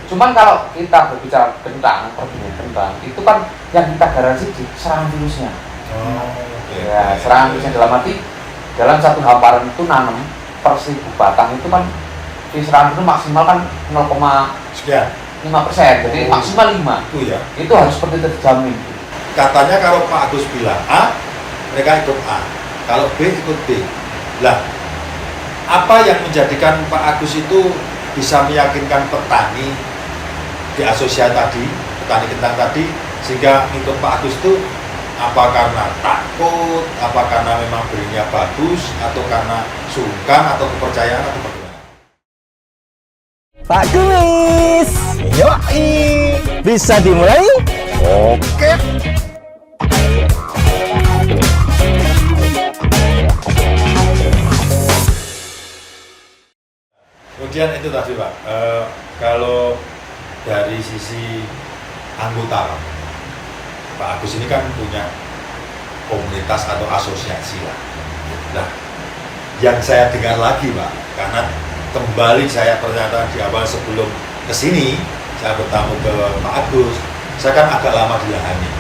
Cuman kalau kita berbicara kentang, perbedaan kentang, itu kan yang kita garansi di serangan virusnya. Ya, serangan virusnya dalam arti dalam satu hamparan itu nanam per 1000 batang itu kan di serangan itu maksimal kan 0,5%, jadi maksimal 5. Itu harus seperti terjamin. Katanya kalau Pak Agus bilang A, mereka ikut A. Kalau B ikut B. Lah, apa yang menjadikan Pak Agus itu bisa meyakinkan petani di asosiasi tadi, petani kentang tadi, sehingga ikut Pak Agus itu apa karena takut, apa karena memang berinya bagus, atau karena sungkan, atau kepercayaan, atau bagaimana? Pak Kumis, yoi, bisa dimulai? Oke. Kemudian itu tadi Pak, kalau dari sisi anggota Pak Agus ini kan punya komunitas atau asosiasi lah. Nah, yang saya dengar lagi Pak, karena kembali saya pernyataan di awal sebelum kesini saya bertamu ke Pak Agus, saya kan agak lama di lahannya,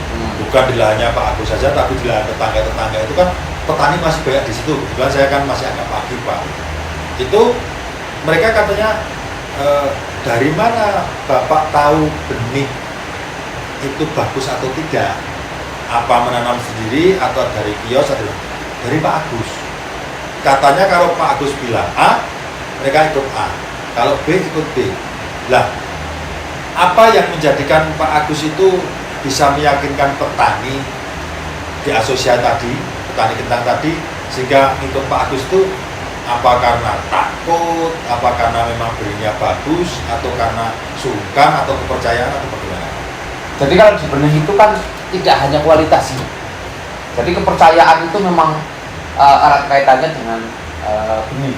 bukan di lahannya Pak Agus saja, tapi di lahan tetangga-tetangga itu kan petani masih banyak di situ. Kebetulan saya kan masih agak pagi Pak. Itu mereka katanya dari mana Bapak tahu benih itu bagus atau tidak? Apa menanam sendiri atau dari kios atau dari Pak Agus? Katanya kalau Pak Agus bilang A, mereka ikut A. Kalau B ikut B. Lah, apa yang menjadikan Pak Agus itu bisa meyakinkan petani di asosiasi tadi, petani kentang tadi, sehingga ikut Pak Agus itu apa karena takut, apa karena memang berinya bagus, atau karena sungkan, atau kepercayaan, atau bagaimana? Jadi kalau di benih itu kan tidak hanya kualitasnya. Jadi kepercayaan itu memang erat kaitannya dengan benih.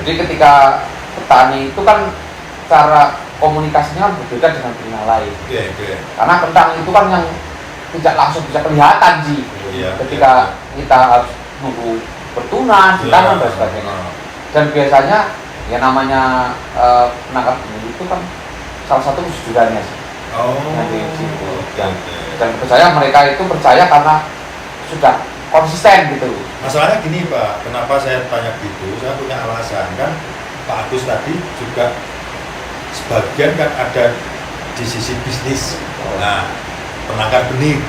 Jadi ketika petani itu kan cara komunikasinya kan berbeda dengan benih lain. Karena kentang itu kan yang tidak langsung bisa kelihatan sih. Ketika kita harus nunggu bertunas, ditanam dan sebagainya. Dan biasanya ya namanya penangkap benih itu kan salah satu kejujurannya sih. Dan percaya mereka itu percaya karena sudah konsisten gitu. Masalahnya gini Pak, kenapa saya tanya gitu? Saya punya alasan kan. Pak Agus tadi juga sebagian kan ada di sisi bisnis. Nah, penangkar benih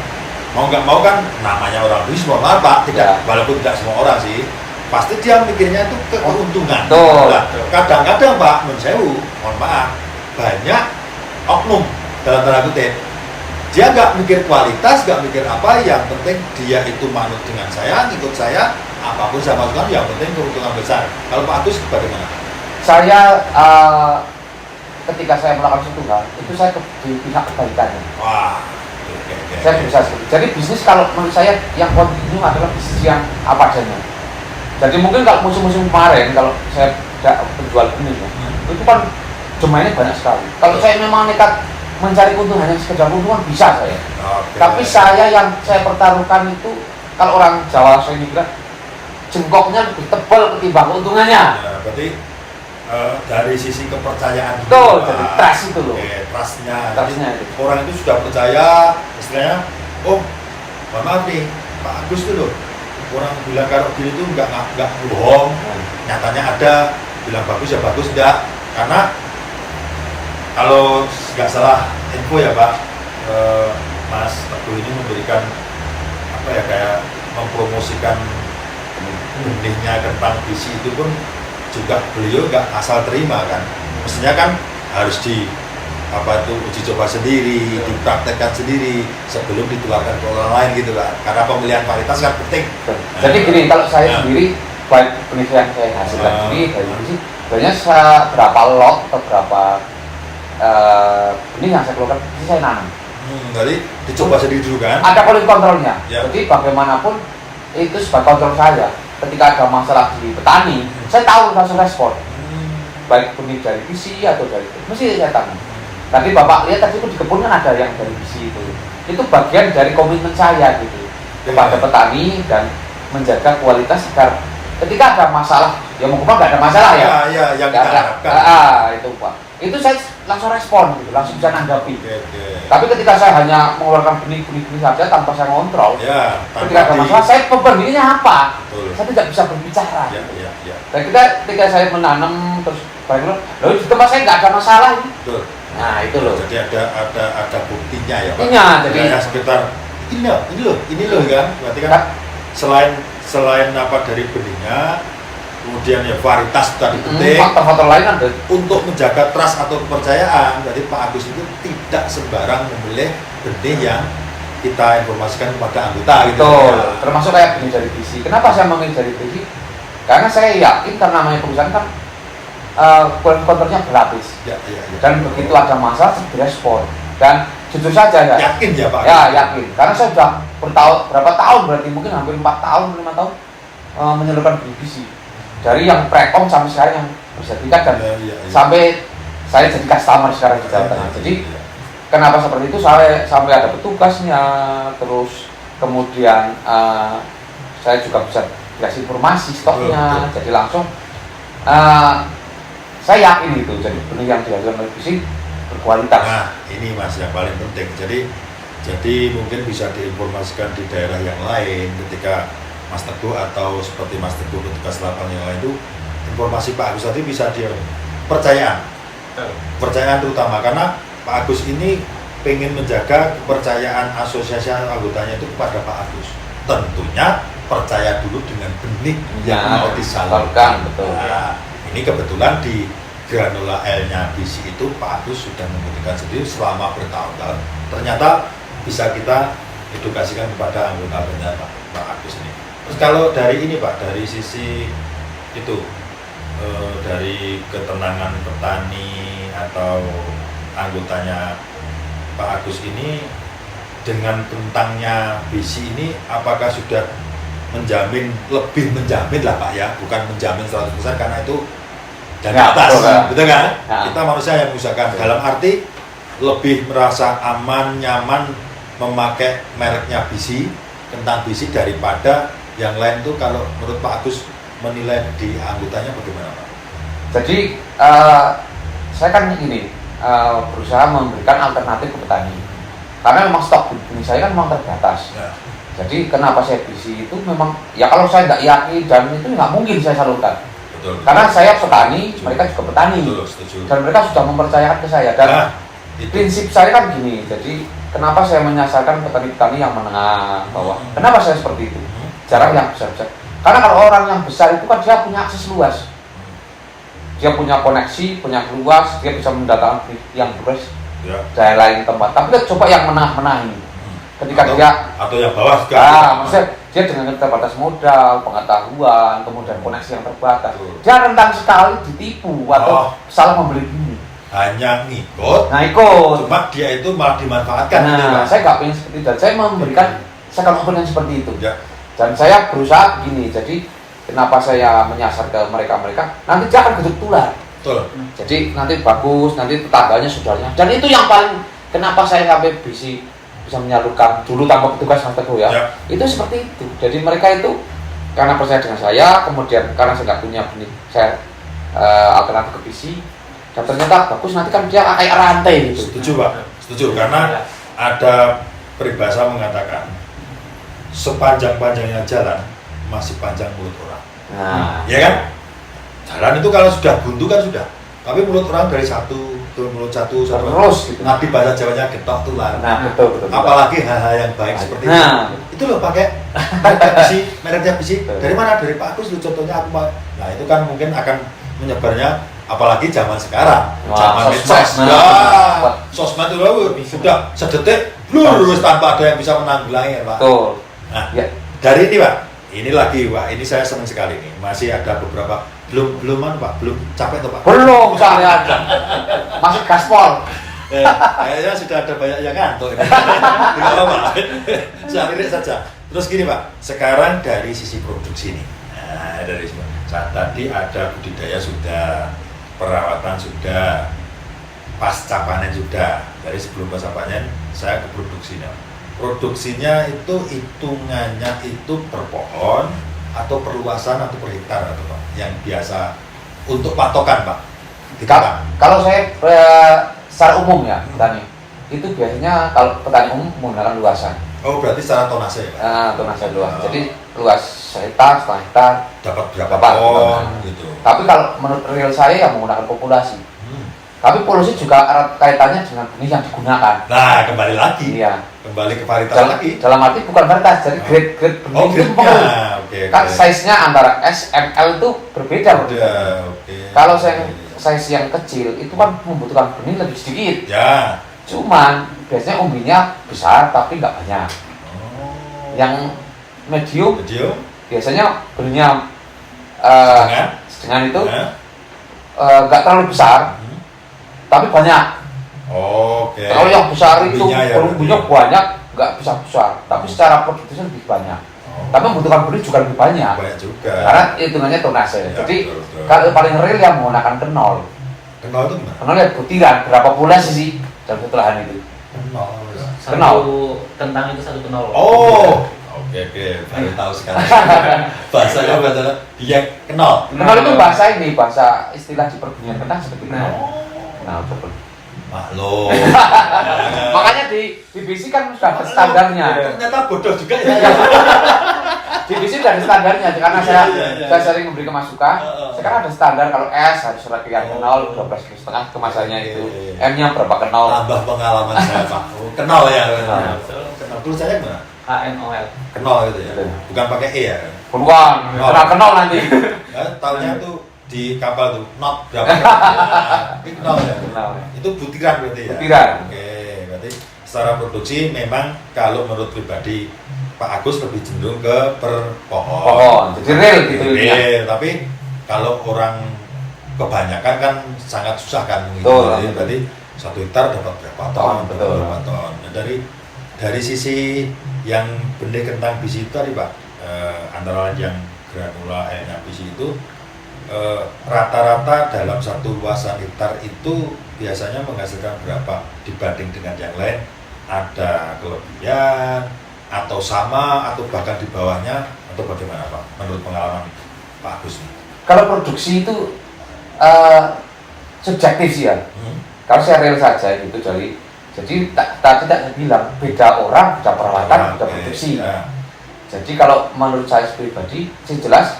mau nggak mau kan namanya orang bisnis, mohon maaf Pak, tidak, walaupun tidak semua orang sih, pasti dia mikirnya itu keuntungan. Nah, kadang-kadang Pak, mohon maaf, banyak oknum dalam tanda kutip, dia nggak mikir kualitas, nggak mikir apa, yang penting dia itu manut dengan saya, ngikut saya, apapun saya masukkan, yang penting keuntungan besar. Kalau Pak Agus bagaimana? Saya ketika saya melakukan sentuhan, itu saya di pihak kebaikannya. Wah, saya bisa seperti. Jadi bisnis kalau menurut saya yang kontinu adalah bisnis yang apa adanya. Jadi mungkin kalau musim-musim kemarin, kalau saya tidak penjual benih ya, itu kan jumlahnya banyak sekali. Kalau saya memang nekat mencari keuntungan yang sekedar keuntungan bisa saya. Tapi saya yang saya pertaruhkan itu, kalau orang Jawa saya bilang jengkoknya lebih tebal ketimbang keuntungannya. Ya, berarti dari sisi kepercayaan betul, jadi trust itu loh. Trustnya itu. Orang itu sudah percaya, istilahnya, oh, mohon maaf nih, Pak Agus itu loh, orang bilang kalau gini tuh nggak bohong, nyatanya ada, bilang bagus ya bagus, enggak, karena kalau nggak salah info ya Pak, Mas Teguh ini memberikan apa ya, kayak mempromosikan benihnya kentang bisi itu pun juga beliau nggak asal terima kan, mestinya kan harus di apa itu uji coba sendiri, dipraktekkan sendiri sebelum ditularkan ke orang lain gitu kan, karena pemilihan varietas kan penting. Jadi gini, kalau saya sendiri baik penelitian saya hasilkan sendiri dari bisi, sebenarnya berapa lot atau berapa benih yang saya keluarkan itu saya nanam. Jadi dicoba sendiri dulu kan? Ada quality controlnya. Jadi bagaimanapun itu sebagai kontrol saya. Ketika ada masalah di petani, saya tahu langsung respon. Baik benih dari bisi atau dari mesti saya tanam. Tadi Bapak lihat tadi itu di kebun kan ada yang dari bisi itu. Itu bagian dari komitmen saya gitu kepada petani dan menjaga kualitas agar ketika ada masalah, ya mau nggak ada masalah ya. Yang kita harapkan. Itu Pak. Itu saya langsung respon gitu, langsung bisa nanggapi. Oke. Tapi ketika saya hanya mengeluarkan benih-benih saja tanpa saya ngontrol, Ya, ketika ada masalah, saya benihnya apa? Betul. Saya tidak bisa berbicara. Ya. Dan ketika saya menanam terus baik loh di tempat saya nggak ada masalah ini. Betul. Nah itu loh. Jadi ada buktinya ya Pak. Buktinya, jadi ya, sekitar ini loh kan. Berarti kan selain apa dari benihnya, kemudian ya varietas tadi penting. Faktor-faktor lain ada. Untuk menjaga trust atau kepercayaan, jadi Pak Agus itu tidak sembarang memilih benih yang kita informasikan kepada anggota gitu. Betul. Termasuk kayak benih dari BC. Kenapa saya memilih dari BC? Karena saya yakin karena namanya perusahaan kan kontrolnya berlapis. Ya. Dan begitu ada masalah direspon. Dan jujur saja ya. Yakin ya Pak? Ya yakin. Karena saya sudah berapa tahun berarti mungkin hampir 4 tahun 5 tahun menyalurkan BC. Dari yang prekom sampai sekarang yang bersertifikat dan sampai saya jadi customer sekarang di Jawa Tengah. Jadi kenapa seperti itu? Saya sampai ada petugasnya, terus kemudian saya juga bisa dikasih informasi stoknya, jadi langsung saya yakin itu. Jadi benih yang dihasilkan oleh BC berkualitas. Nah ini Mas yang paling penting. Jadi mungkin bisa diinformasikan di daerah yang lain ketika Mas Teguh atau seperti Mas Teguh petugas lapangan yang lain itu informasi Pak Agus tadi bisa dia percayaan terutama karena Pak Agus ini pengen menjaga kepercayaan asosiasi anggotanya itu kepada Pak Agus. Tentunya percaya dulu dengan benih yang mau disalurkan. Betul. Nah, ini kebetulan di granula L-nya BC itu Pak Agus sudah membuktikan sendiri selama bertahun-tahun. Ternyata bisa kita edukasikan kepada anggota Pak Agus ini. Terus kalau dari ini Pak, dari sisi itu dari ketenangan petani atau anggotanya Pak Agus ini dengan kentangnya BC ini apakah sudah lebih menjamin lah Pak ya, bukan menjamin 100% karena itu dari atas, betul kan? Ya. Kita manusia yang mengusahakan dalam arti lebih merasa aman, nyaman memakai mereknya BC, kentang BC daripada yang lain tuh. Kalau menurut Pak Agus menilai di anggotanya bagaimana Pak? Jadi saya kan ini berusaha memberikan alternatif ke petani karena memang stok benih saya kan memang terbatas. Ya. Jadi kenapa saya BC itu memang ya kalau saya nggak yakin dan itu nggak mungkin saya salurkan. Betul. Karena saya petani, mereka juga petani. Betul, dan mereka sudah mempercayakan ke saya dan prinsip saya kan gini. Jadi kenapa saya menyasarkan petani-petani yang menengah bawah? Kenapa saya seperti itu? Jarang yang besar-besar. Karena kalau orang yang besar itu kan dia punya akses luas. Dia punya koneksi, punya luas, dia bisa mendatangkan yang luas dari lain tempat. Tapi kita coba yang menengah-menengah ini. Ketika atau yang bawah juga. Maksudnya dia dengan terbatas modal, pengetahuan, kemudian koneksi yang terbatas. Dia rentan sekali ditipu atau salah membeli bini. Hanya ngikut. Nah ikut. Cuma dia itu malah dimanfaatkan. Nah, saya nggak pengen seperti itu. Saya memberikan sekarang yang seperti itu. Ya. Dan saya berusaha begini. Jadi kenapa saya menyasar ke mereka-mereka? Nanti dia akan gedung tular. Betul. Jadi nanti bagus, nanti tetangganya, saudaranya. Dan itu yang paling kenapa saya sampai bisa menyalurkan dulu tanpa petugas Mas Teguh ya. Itu seperti itu. Jadi mereka itu karena percaya dengan saya, kemudian karena saya nggak punya benih, saya alternatif ke BC. Dan ternyata bagus, nanti kan dia kayak rantai gitu. Setuju Pak, setuju karena ada peribahasa mengatakan sepanjang-panjangnya jalan masih panjang mulut orang. Nah, ya kan? Jalan itu kalau sudah buntu kan sudah. Tapi mulut orang dari satu ke mulut satu terus gitu. Nabi bahasa Jawanya getok tular. Nah, betul. Apalagi hal-hal yang baik seperti itu loh pakai mereknya BC. Dari mana? Dari Pak Agus. Contohnya aku Pak. Nah itu kan mungkin akan menyebarnya. Apalagi zaman sekarang, zaman medsos, sosmed itu sudah sedetik, lurus tanpa ada yang bisa menanggulangi, Pak. Betul. Nah, dari ini Pak, ini lagi Pak, ini saya senang sekali nih. Masih ada beberapa belum Pak, belum capek tuh Pak. Belum saya ada, masih gaspol. Kayaknya sudah ada banyak yang ngantuk ini. Tidak apa-apa, saya lirik saja. Terus gini Pak, sekarang dari sisi produksi nih, nah, dari saat tadi ada budidaya sudah. Perawatan sudah, pasca panen sudah. Dari sebelum pasca panen saya ke produksinya. Produksinya itu hitungannya itu per pohon atau perluasan atau per hektar atau Pak? Yang biasa untuk patokan Pak. Kalau saya secara umum ya petani itu biasanya kalau petani umum menggunakan luasan. Oh, berarti secara tonase ya, Pak? Tonase luas. Jadi luas sehektar, setengah hektar Dapat berapa dapat, ton gitu. Tapi kalau menurut real saya ya menggunakan populasi. Tapi populasi juga erat kaitannya dengan benih yang digunakan. Nah, kembali lagi. Iya. Kembali ke varietas lagi. Dalam arti bukan varietas, jadi grade benih itu mempengaruhi. Oke. Kan size-nya antara S, M, L itu berbeda. Oke. Kalau size yang kecil itu kan membutuhkan benih lebih sedikit. Ya. Cuman biasanya umbinya besar tapi nggak banyak. Oh. Yang medium Medium. biasanya benihnya setengah itu nggak terlalu besar, tapi banyak. Oke. Kalau yang besar itu Umbinya ya, umbinya banyak, nggak bisa besar, tapi secara produksinya lebih banyak. Tapi membutuhkan benih juga lebih banyak. Banyak juga. Karena hitungannya tonase. Ya, Jadi betul. kalau paling real yang menggunakan kenol. Kenal itu gimana? Kenol ya butiran, berapa populasi sih dalam satu lahan itu? Kenal. Kenal. Satu kentang itu satu kenol. Oh. Oke, baru tahu sekarang. Bahasanya dia kenal. Kenol itu bahasa ini, bahasa istilah di perkebunan kentang seperti kenol. Nah, betul. Maklum. Makanya di BC kan sudah ada standarnya. Ternyata bodoh juga ya. Di BC sudah ada standarnya karena saya sering memberi masukan. Sekarang ada standar kalau S harus sekian kenol 12,5 kemasannya itu. M-nya berapa kenol? Tambah pengalaman saya, Pak. Oh, kenal ya. Kenal. Tulisannya gimana? KNOL. Kenal gitu ya. Bukan pakai E ya. Peluang, kenal nanti. Tahunya tuh di kapal tuh knot berapa? Tapi kenal ya. Kenal. Itu butiran berarti ya. Butiran. Oke, berarti secara produksi memang kalau menurut pribadi Pak Agus lebih cenderung ke per pohon. Pohon, jadi real gitu ya. Real, tapi kalau orang kebanyakan kan sangat susah kan Betul, Jadi berarti 1 hektar dapat berapa ton, Betul. berapa ton. Nah, dari sisi yang benih kentang biji itu tadi Pak, antara lain yang granula yang biji itu rata-rata dalam satu luasan hektar itu biasanya menghasilkan berapa dibanding dengan yang lain? Ada kelebihan atau sama atau bahkan di bawahnya atau bagaimana Pak? Menurut pengalaman Pak Agus ini? Kalau produksi itu subjektif sih ya. Kalau saya real saja gitu jadi tadi tak bilang beda orang, beda peralatan, beda produksi. Ya. Jadi kalau menurut saya pribadi, sih jelas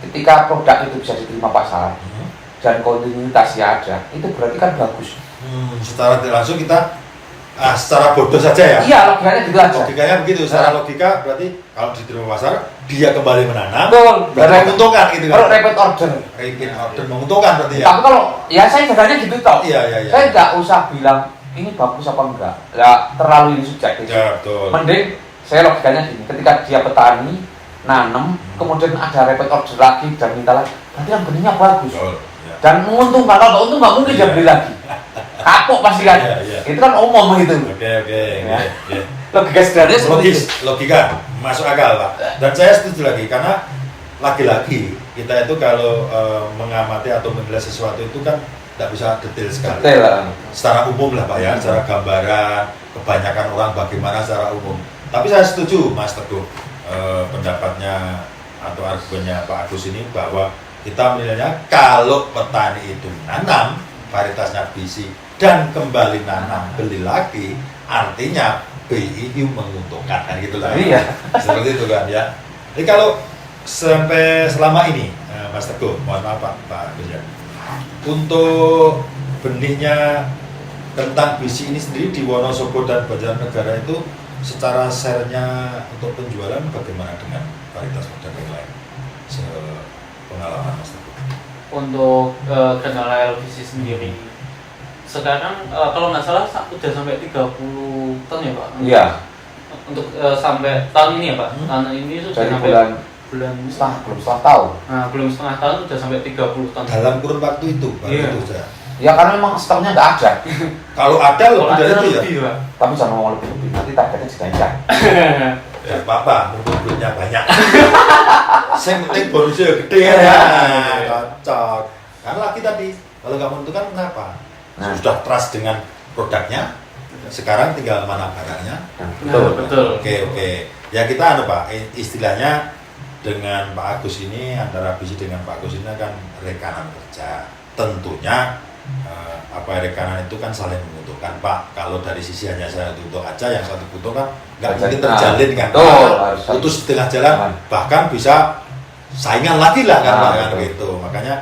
ketika produk itu bisa diterima pasar dan kontinuitasnya ada, itu berarti kan bagus. Secara tidak langsung kita secara bodoh saja ya. Iya, logikanya gitu aja. Logikanya begitu. Secara logika berarti kalau diterima pasar dia kembali menanam. Betul. Berarti menguntungkan gitu kan. Kalau repeat order. Repeat order menguntungkan berarti ya. Tapi kalau ya saya jadinya gitu toh. Iya. Saya nggak usah bilang ini bagus apa enggak. Ya terlalu ini subjektif. Ya betul. Mending saya logikanya gini, ketika dia petani nanam, kemudian ada repeat order lagi dan minta lagi, berarti kan benihnya bagus. Betul. Ya. Dan menguntungkan, kalau untung nggak mungkin dia beli lagi. Kapok pasti kan. Iya. Itu kan umum gitu. Oke. Ya. Logika sederhana seperti Logis, itu. logika masuk akal Pak. Dan saya setuju lagi karena lagi-lagi kita itu kalau mengamati atau menilai sesuatu itu kan tidak bisa detail sekali. Detail. Secara umum lah Pak ya, secara gambaran kebanyakan orang bagaimana secara umum. Tapi saya setuju Mas Teguh pendapatnya atau argumennya Pak Agus ini bahwa kita menilainya kalau petani itu nanam varietasnya biji dan kembali nanam beli lagi, artinya BIU menguntungkan kan gitu lah. Iya. Seperti itu kan ya. Jadi kalau sampai selama ini Mas Teguh, mohon maaf Pak Agus ya, untuk benihnya kentang biji ini sendiri di Wonosobo dan Banjarnegara itu secara share-nya untuk penjualan bagaimana dengan varietas modern yang lain? Pengalaman Mas Teguh. Untuk granula LVC sendiri sekarang kalau nggak salah udah sampai 30 ton ya Pak? Iya. Untuk sampai tahun ini ya Pak? Tahun ini sudah Dari sampai bulan belum setengah tahun. Nah, belum setengah tahun udah sampai 30 ton. Dalam kurun waktu itu, baru Iya. itu saja. Ya karena memang stoknya nggak ada. Kalau ada Kalau lebih dari ada itu ya. lebih, Pak. Tapi jangan ngomong lebih, nanti targetnya diganjar. Ya apa-apa, mumpung duitnya banyak. Yang penting bonusnya gede ya. Cocok. Karena lagi tadi, kalau nggak menentukan kenapa? Nah. Sudah trust dengan produknya, sekarang tinggal mana barangnya. Betul. Oke. Ya kita Pak, istilahnya dengan Pak Agus ini, antara biji dengan Pak Agus ini kan rekanan kerja. Tentunya rekanan itu kan saling menguntungkan Pak. Kalau dari sisi hanya saya tutup aja, yang satu butuh kan nggak Betul. mungkin terjalin kan. Betul, Nah, harus putus di tengah jalan, Aman. bahkan bisa saingan lagi lah kan Nah, Pak, kan betul. gitu. Makanya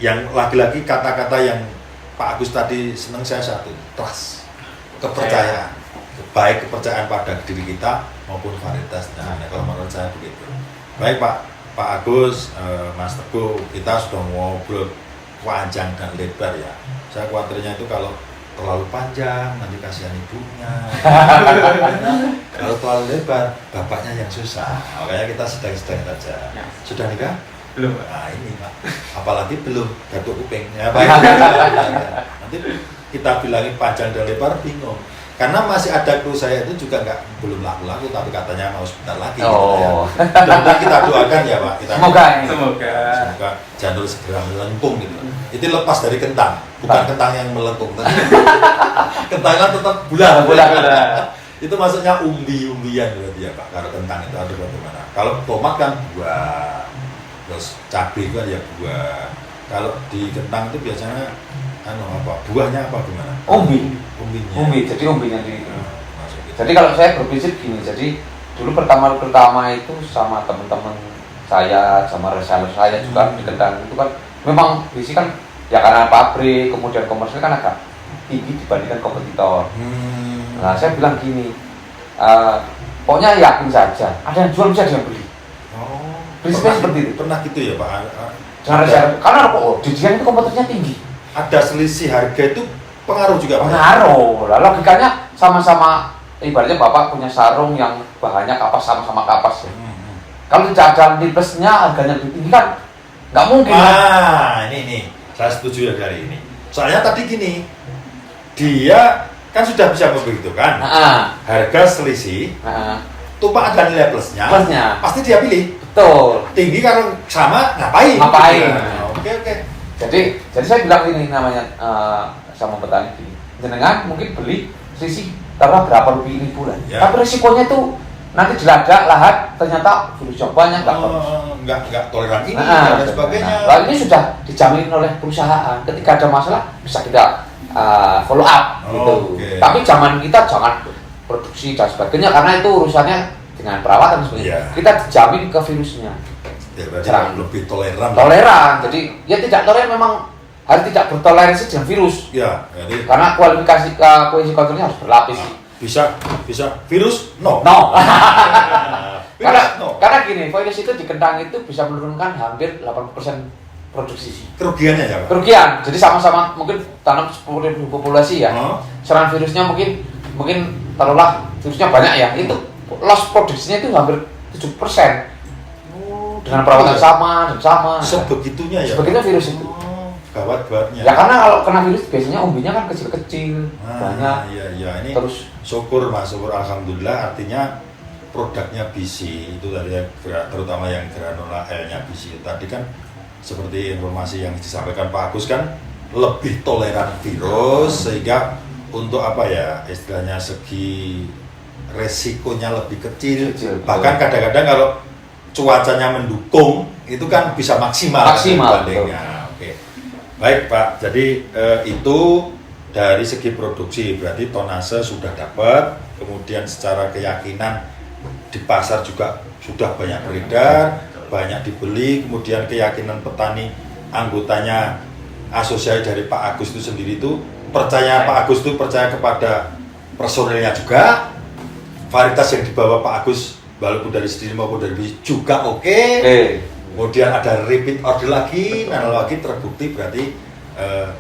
yang lagi-lagi kata-kata yang Pak Agus tadi senang saya satu, trust, kepercayaan, baik kepercayaan pada diri kita maupun varietasnya. Nah, kalau menurut saya begitu. Baik Pak Agus, Mas Teguh, kita sudah ngobrol panjang dan lebar ya. Saya khawatirnya itu kalau terlalu panjang nanti kasihan ibunya. Kalau terlalu lebar, bapaknya yang susah. Makanya kita sedang-sedang saja. Ya. Sudah nikah? Belum, Pak. Nah ini Pak, apalagi belum gatuk kuping. Ya, baik. Nanti kita bilangin panjang dan lebar bingung. Karena masih ada kru saya itu juga belum laku-laku, tapi katanya mau sebentar lagi. Oh. Gitu ya. Dan kita doakan ya Pak. Kita Semoga ini. Semoga. janur segera melengkung gitu. Itu lepas dari kentang, bukan kentang yang melengkung. Kentangnya tetap bulat. Itu maksudnya umbi-umbian berarti ya Pak. Kalau kentang itu ada bagaimana? Kalau tomat kan buah, terus cabai kan ya buah. Kalau di kentang itu biasanya buahnya apa gimana? Umbinya. Jadi umbinya di. Masuk gitu. Jadi kalau saya berprinsip gini, jadi dulu pertama itu sama teman-teman saya, sama reseller saya juga di Kendang itu kan memang visi kan ya karena pabrik kemudian komersil kan agak tinggi dibandingkan kompetitor. Nah saya bilang gini, pokoknya yakin saja, ada yang jual bisa ada yang beli. Oh, Prinsipnya seperti itu. Pernah gitu ya Pak? Jangan reseller, karena di Dian itu kompetitornya tinggi. Ada selisih harga itu pengaruh juga Pak? Pengaruh, lah logikanya sama-sama ibaratnya Bapak punya sarung yang bahannya kapas sama-sama kapas ya. Kalau tidak ada nilai plusnya harganya lebih tinggi kan nggak mungkin. Ini saya setuju ya dari ini. Soalnya tadi gini, dia kan sudah bisa memberitakan harga selisih, tumpah ada nilai plusnya, pasti dia pilih. Betul. Tinggi kalau sama ngapain? Nah, oke. Jadi saya bilang ini namanya sama petani gini, jenengan mungkin beli selisih taruh berapa lebih ribu lah. Ya. Tapi risikonya itu nanti dilacak lahat ternyata virus yang banyak nggak toleran ini dan sebagainya. Nah, ini sudah dijamin oleh perusahaan. Ketika ada masalah bisa kita follow up gitu. Okay. Tapi zaman kita jangan produksi dan sebagainya karena itu urusannya dengan perawatan sebenarnya. Yeah. Kita dijamin ke virusnya. Ya, berarti Serang. lebih toleran. Jadi ya tidak toleran memang harus tidak bertoleransi dengan virus. Ya, jadi Karena kualifikasi koalisi kontrolnya harus berlapis. bisa virus no. Karena gini, virus itu di kentang itu bisa menurunkan hampir 80% produksi. Kerugiannya ya Pak? Kerugian. Jadi sama-sama mungkin tanam 10.000 populasi ya. Serangan virusnya mungkin taruhlah virusnya banyak ya. Itu loss produksinya itu hampir 7%. Dengan perawatan sama. Sebegitunya ya. Sebegitunya virus itu. Gawat-gawatnya. Ya karena kalau kena virus biasanya umbinya kan kecil-kecil, banyak. Iya ini. Terus syukur alhamdulillah, artinya produknya BC itu tadi terutama yang granula L-nya BC tadi kan seperti informasi yang disampaikan Pak Agus kan lebih toleran virus sehingga untuk istilahnya segi resikonya lebih kecil. Bahkan kadang-kadang kalau cuacanya mendukung itu kan bisa maksimal bandingnya. Baik Pak, jadi itu dari segi produksi berarti tonase sudah dapat, kemudian secara keyakinan di pasar juga sudah banyak beredar, banyak dibeli, kemudian keyakinan petani anggotanya asosiasi dari Pak Agus itu sendiri itu percaya Pak Agus itu percaya kepada personilnya juga, varietas yang dibawa Pak Agus walaupun dari sendiri maupun dari bisnis juga oke. Kemudian ada repeat order lagi, terbukti berarti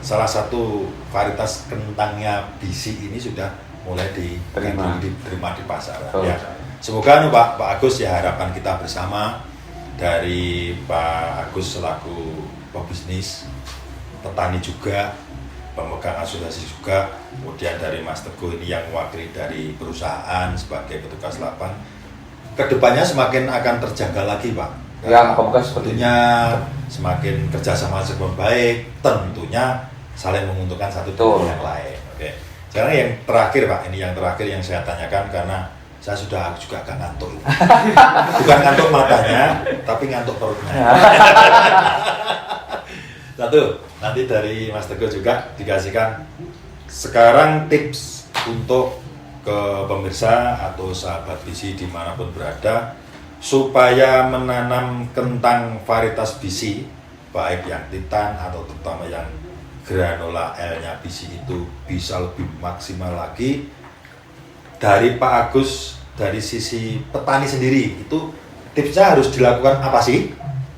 salah satu varietas kentangnya BC ini sudah mulai diterima di pasar. Ya. Semoga Pak Agus ya harapan kita bersama dari Pak Agus selaku pebisnis, petani juga, pemegang asosiasi juga, kemudian dari Mas Teguh ini yang mewakili dari perusahaan sebagai petugas lapang. Kedepannya semakin akan terjaga lagi Pak. Ya, moga-moga sepertinya semakin kerjasama semakin baik, tentunya saling menguntungkan satu dengan yang lain. Oke. Sekarang yang terakhir Pak, ini yang terakhir yang saya tanyakan karena saya sudah juga agak ngantuk. Bukan ngantuk matanya, tapi ngantuk perutnya. Satu, nanti dari Mas Teguh juga dikasihkan sekarang tips untuk ke pemirsa atau sahabat bisi dimanapun berada supaya menanam kentang varietas bisi baik yang titan atau terutama yang granola L-nya bisi itu bisa lebih maksimal lagi. Dari Pak Agus, dari sisi petani sendiri itu tipsnya harus dilakukan apa sih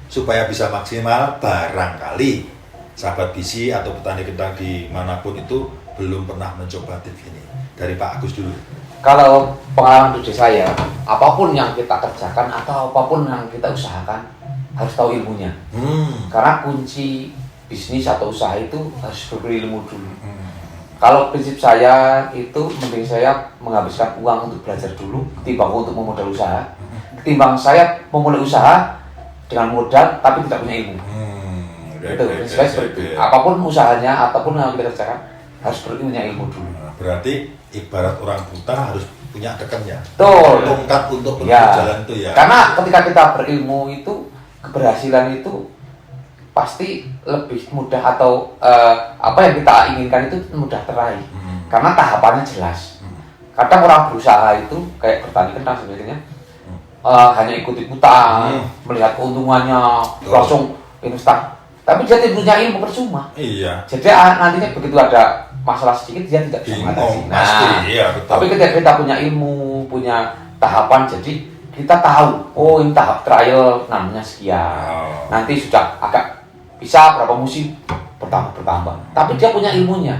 supaya bisa maksimal? Barangkali sahabat bisi atau petani kentang dimanapun itu belum pernah mencoba tips ini. Dari Pak Agus dulu. Kalau pengalaman pribadi saya, apapun yang kita kerjakan atau apapun yang kita usahakan harus tahu ilmunya. Karena kunci bisnis atau usaha itu harus berilmu dulu. Kalau prinsip saya itu mending saya menghabiskan uang untuk belajar dulu ketimbang untuk memodal usaha. Ketimbang saya memulai usaha dengan modal tapi tidak punya ilmu. Itu prinsip saya seperti itu. Apapun usahanya ataupun yang kita kerjakan harus punya ilmu dulu. Berarti ibarat orang buta harus punya dekatnya. Betul. Tongkat untuk menuju Ya. jalan itu ya. Karena ketika kita berilmu itu keberhasilan itu pasti lebih mudah atau apa yang kita inginkan itu mudah teraih. Karena tahapannya jelas. Kadang orang berusaha itu kayak bertani kentang sebenarnya hanya ikut-ikutan, melihat keuntungannya, langsung instan. Tapi dia tidak punya ilmu percuma. Iya. Jadi nantinya begitu ada masalah sedikit dia tidak bisa mengatasi. Pasti, iya betul. Tapi ketika kita punya ilmu, punya tahapan, jadi kita tahu, oh ini tahap trial namanya sekian. Nanti sudah agak bisa berapa musim bertambah. Tapi dia punya ilmunya.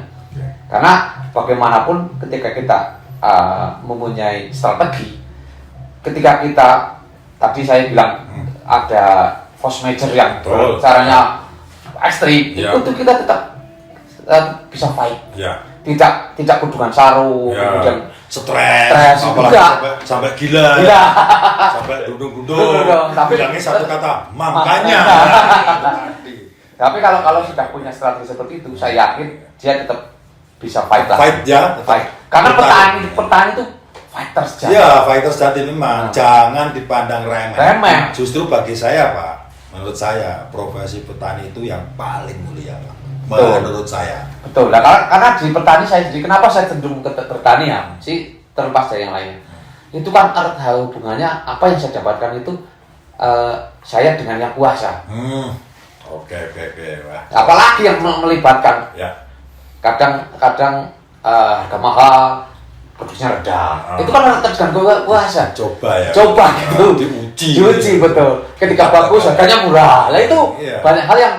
Karena bagaimanapun ketika kita mempunyai strategi, ketika kita tadi saya bilang ada force major yang caranya ekstrim, itu kita tetap bisa fight. Ya. Tidak kudu sarung, Ya. kemudian Stres, apalagi juga. sampai gila, Gila. sampai dudung-dudung, Dudung, tapi- bilangnya satu kata, makanya. Tapi kalau sudah punya strategi seperti itu, saya yakin dia tetap bisa fight lah. Fight ya, Fight. Karena petani itu fighters jati. Iya, fighter sejati memang. Jangan dipandang remeh. Remeh. Justru bagi saya, Pak, menurut saya profesi petani itu yang paling mulia, Pak. Betul. Menurut saya. Betul. Nah, karena di petani saya sendiri, kenapa saya cenderung ke bertani ya? Sih terlepas dari yang lainnya. Itu kan erat hubungannya apa yang saya dapatkan itu saya dengan yang kuasa. Oke. Wah. Apalagi yang melibatkan Ya. kadang harga mahal, produksinya rendah. Itu kan tergantung kuasa. Coba ya. Coba gitu. Diuji betul. Ketika bagus harganya murah. Lah itu Iya. banyak hal yang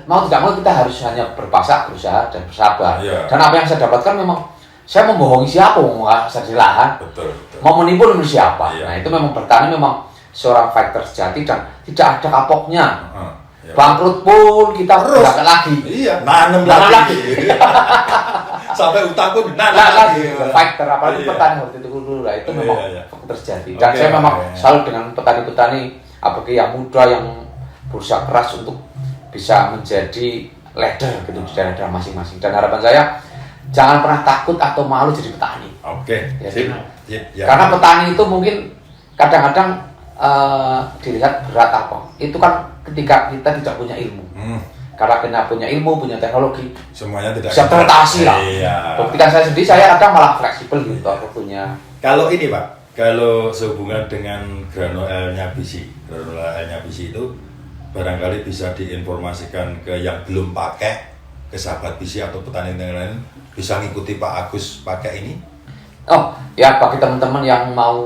mau tidak mau kita harus hanya berpasrah, berusaha dan bersabar. Iya. Dan apa yang saya dapatkan memang saya membohongi siapa, mau saya di lahan, Betul. mau menipu siapa. Iya. Nah itu memang bertani memang seorang fighter sejati dan tidak ada kapoknya. Ya. Bangkrut pun kita Terus. berangkat lagi. Iya, nanam Nanam lagi. Sampai utang pun nanam Nah, lagi. fighter apalagi Iya. petani waktu itu dulu lah itu memang Iya. terjadi. Dan Oke, saya memang oke. selalu dengan petani-petani apalagi yang muda yang berusaha keras untuk bisa menjadi leader gitu di daerah masing-masing. Dan harapan saya jangan pernah takut atau malu jadi petani. Oke. Ya, Sip. benar. Sip, ya. Karena petani itu mungkin kadang-kadang dilihat berat apa. Itu kan ketika kita tidak punya ilmu. Karena kita punya ilmu, punya teknologi, Semuanya tidak bisa beradaptasi lah. Iya. Buktikan saya sendiri, saya kadang malah fleksibel gitu waktunya. Kalau ini Pak, kalau sehubungan dengan granola L-nya bisi itu barangkali bisa diinformasikan ke yang belum pakai, ke sahabat bisi atau petani yang lain, bisa ngikuti Pak Agus pakai ini. Oh, ya bagi teman-teman yang mau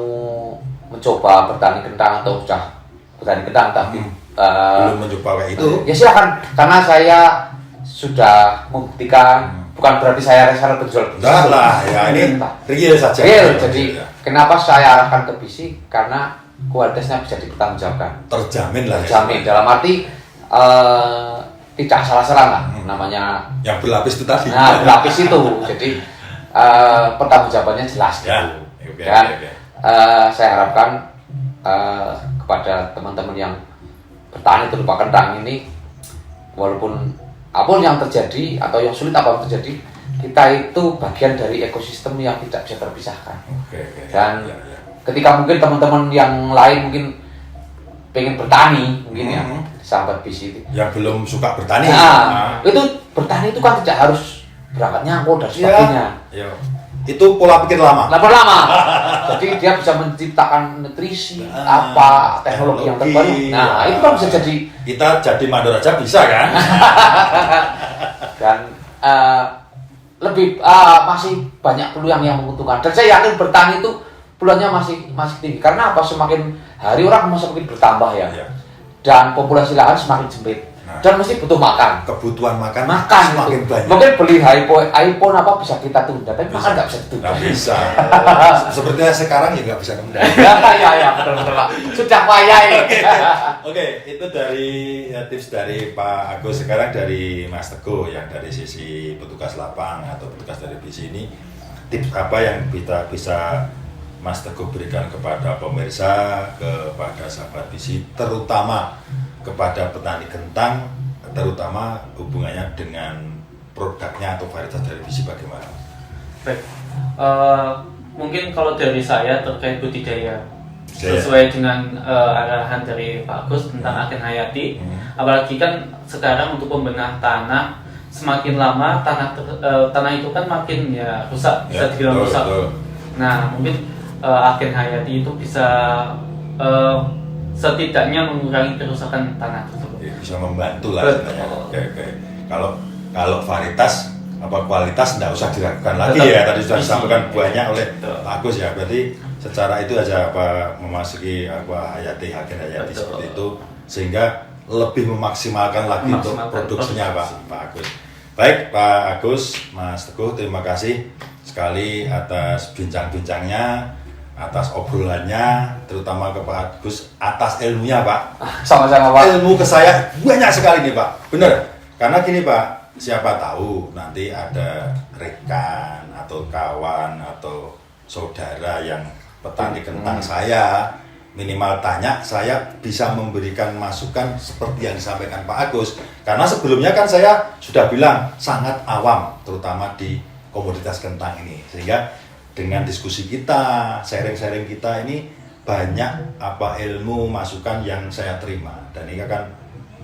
mencoba bertani kentang atau sudah bertani kentang tapi belum mencoba kayak itu. ya silakan, karena saya sudah membuktikan, bukan berarti saya reseller penjual. Enggak lah, ya ini real saja. Real, jadi kenapa saya arahkan ke bisi? Karena kualitasnya bisa dipertanggungjawabkan. terjamin lah. Terjamin, dalam arti tidak salah-salah lah namanya. Yang berlapis itu tadi. Nah, berlapis itu, jadi pertanggungjawabannya jelas gitu. Ya, oke, Dan oke. saya harapkan kepada teman-teman yang bertani berupa kentang ini, walaupun apapun yang terjadi atau yang sulit apapun terjadi, kita itu bagian dari ekosistem yang tidak bisa terpisahkan. Oke. Dan Ya, ya. ketika mungkin teman-teman yang lain mungkin pengen bertani mungkin ya, sahabat bisi itu. Yang belum suka bertani. Nah, itu bertani itu kan tidak harus berangkat nyangkut dan sebagainya. Iya. Itu pola pikir lama. Lama. Jadi dia bisa menciptakan nutrisi, apa teknologi yang terbaru. Nah, itu kan bisa jadi. Kita jadi mandor aja bisa kan? Dan lebih masih banyak peluang yang menguntungkan. Dan saya yakin bertani itu peluangnya masih tinggi. Karena apa? Semakin hari orang semakin bertambah ya. Iya. Dan populasi lahan semakin sempit. Dan mesti butuh makan. Kebutuhan makan itu. semakin banyak. Mungkin beli iPhone apa bisa kita tunda, tapi makan nggak bisa ditunda. Nggak bisa. Sepertinya sekarang ya nggak bisa ditunda. Ya, betul Pak. Sudah payah. Oke, itu dari tips dari Pak Agus. Sekarang dari Mas Teguh yang dari sisi petugas lapang atau petugas dari bisi ini, tips apa yang kita bisa Mas Teguh berikan kepada pemirsa, kepada sahabat bisi, terutama kepada petani kentang, terutama hubungannya dengan produknya atau varietas dari bisi bagaimana? Baik, mungkin kalau dari saya terkait budidaya sesuai dengan arahan dari Pak Agus tentang Agen Hayati, apalagi kan sekarang untuk pembenahan tanah semakin lama tanah itu kan makin ya rusak, bisa dibilang rusak. Nah mungkin Agen Hayati itu bisa setidaknya mengurangi kerusakan tanah tersebut. Ya, bisa membantu lah sebenarnya. Oke. Kalau varietas apa kualitas tidak usah diragukan lagi. Betul. Ya tadi sudah disampaikan banyak oleh Pak Agus ya. Berarti secara itu aja apa memasuki apa Agen Hayati seperti itu sehingga lebih memaksimalkan lagi untuk produksinya Pak Agus. Baik Pak Agus, Mas Teguh, terima kasih sekali atas bincang-bincangnya, atas obrolannya, terutama ke Pak Agus, atas ilmunya Pak. Sama-sama Pak. Ilmu ke saya banyak sekali nih Pak, bener. Karena gini Pak, siapa tahu nanti ada rekan atau kawan atau saudara yang petani kentang saya, minimal tanya, saya bisa memberikan masukan seperti yang disampaikan Pak Agus. Karena sebelumnya kan saya sudah bilang sangat awam, terutama di komoditas kentang ini, sehingga dengan diskusi kita, sharing-sharing kita ini banyak apa ilmu masukan yang saya terima dan ini akan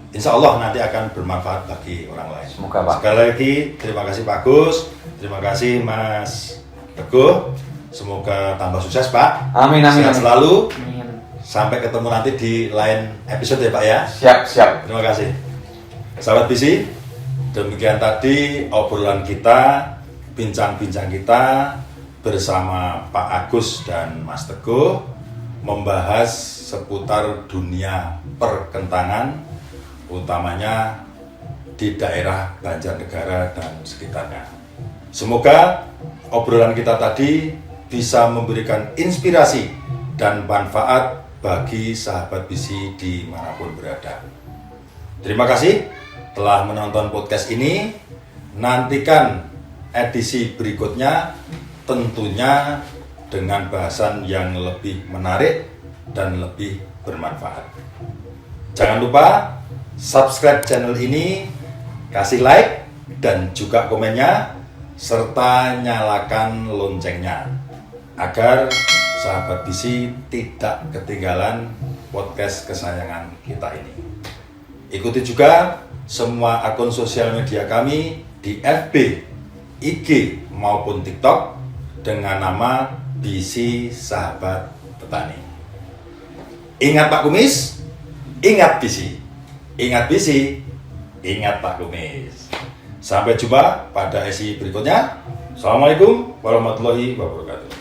insya Allah nanti akan bermanfaat bagi orang lain. Semoga Pak. Sekali lagi terima kasih Pak Agus, terima kasih Mas Teguh, semoga tambah sukses Pak. Amin. Sehat selalu. Amin. Sampai ketemu nanti di lain episode ya Pak ya. Siap. Terima kasih. Sahabat bisi, demikian tadi obrolan kita, bincang-bincang kita bersama Pak Agus dan Mas Teguh membahas seputar dunia perkentangan, utamanya di daerah Banjarnegara dan sekitarnya. Semoga obrolan kita tadi bisa memberikan inspirasi dan manfaat bagi sahabat bisi dimanapun berada. Terima kasih telah menonton podcast ini. Nantikan edisi berikutnya tentunya dengan bahasan yang lebih menarik dan lebih bermanfaat. Jangan lupa subscribe channel ini, kasih like dan juga komennya, serta nyalakan loncengnya agar sahabat bisi tidak ketinggalan podcast kesayangan kita ini. Ikuti juga semua akun sosial media kami di FB, IG maupun TikTok dengan nama Bisi Sahabat Petani. Ingat Pak Kumis, ingat bisi. Ingat bisi, ingat Pak Kumis. Sampai jumpa pada edisi berikutnya. Assalamualaikum warahmatullahi wabarakatuh.